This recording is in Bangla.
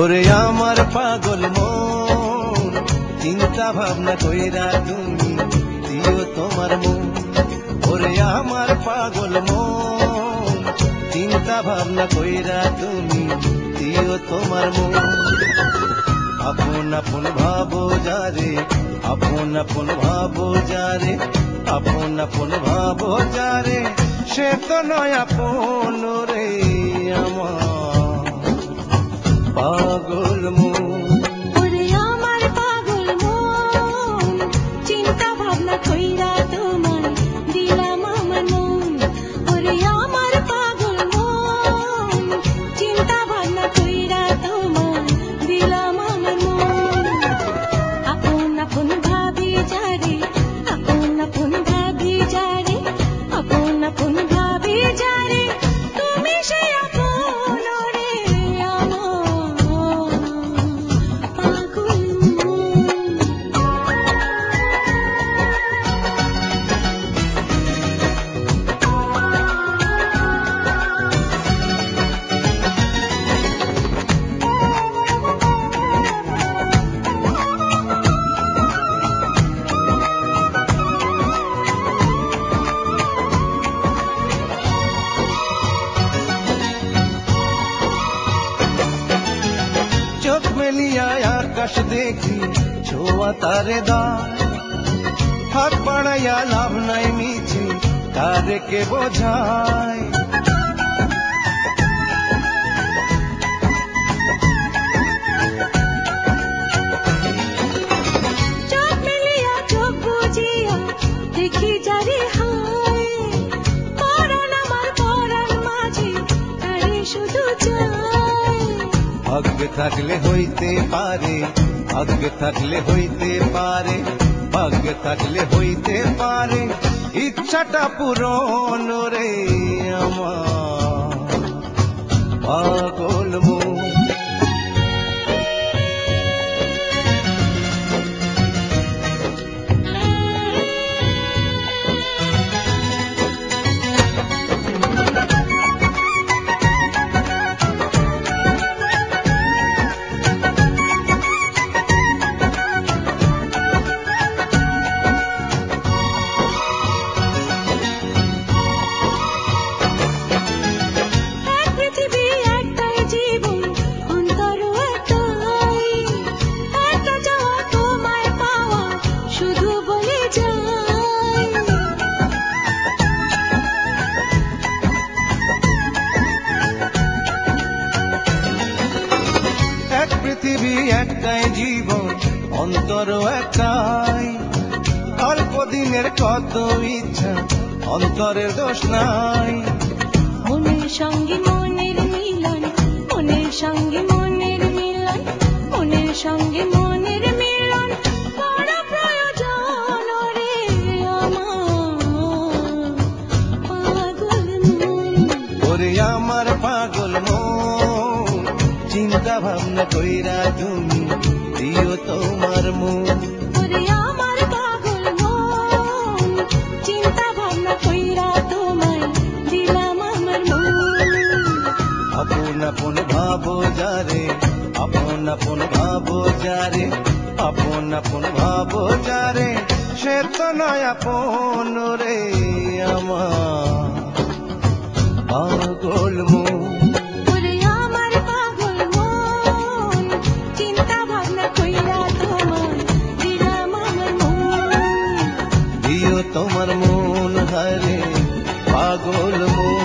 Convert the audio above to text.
ওরে আমার পাগল মন, চিন্তা ভাবনা কইরা তুমি দিও তোমার মন। ওরে আমার পাগল মন, চিন্তা ভাবনা কইরা তুমি দিও তোমার মন। আপন আপন ভাবো যারে, আপন আপন ভাবো যারে, আপন আপন ভাবো যারে, সে তো নয় আপন রে আমার পাগল মন। ওরে আমার পাগল মন, চিন্তা ভাবনা কইরা তোমার দিলাম আমার মন। ওরে আমার পাগল মন, চিন্তা ভাবনা কইরা তোমার দিলাম আমার মন। আপন আপন ভাবি যারে, আপন আপন ভাবি যারে, আপন আপন ভাবি যারে, তুমি সে আপন রে আমার পাগল মন। চোখ মেলিয়া আকাশ দেখি ছোঁয়া তারে দায়, হাত বাড়াইয়া লাভ নাই মিছে তারে কে বোঝায়। চোখ মেলিয়া চোখ বুজিয়া দেখি যারে হায়, পরাণ আমার পরাণ মাঝে তারে শুধু চায়। ভাগ্যে থাকলে হইতে পারে, ভাগ্যে থাকলে হইতে পারে, ভাগ্যে থাকলে হইতে পারে, ইচ্ছাটা পূরণ রে আমার পাগল মন। এক পৃথিবী একটাই জীবন, অন্তর একটাই, একটা চাওয়া তোমায় পাওয়া শুধু বলে যায়। এক পৃথিবী একটাই জীবন, অন্তর একটাই, অল্প দিনের কত ইচ্ছা, অন্তরের দোষ নাই। মনের সঙ্গে মনের মিলন, মনের সঙ্গে মনের মিলন, মনের সঙ্গে মনের মিলন বড় প্রয়োজন রে আমার পাগল মন। ওরে আমার পাগল মন, চিন্তা ভাবনা কইরা তুমি দিও তোমার মন। ওরে আমার পাগল মন, চিন্তা ভাবনা কইরা তোমায় দিলাম আমার মন। আপন আপন ভাবো যারে, আপন আপন ভাবো যারে, আপন আপন ভাবো যারে, সে তো নয় আপন রে আমার পাগল মন। ওরে আমার পাগল মন, চিন্তা ভাবনা কইরা তোমার দিলাম আমার মন। দিও তোমার মন হারে পাগল মন।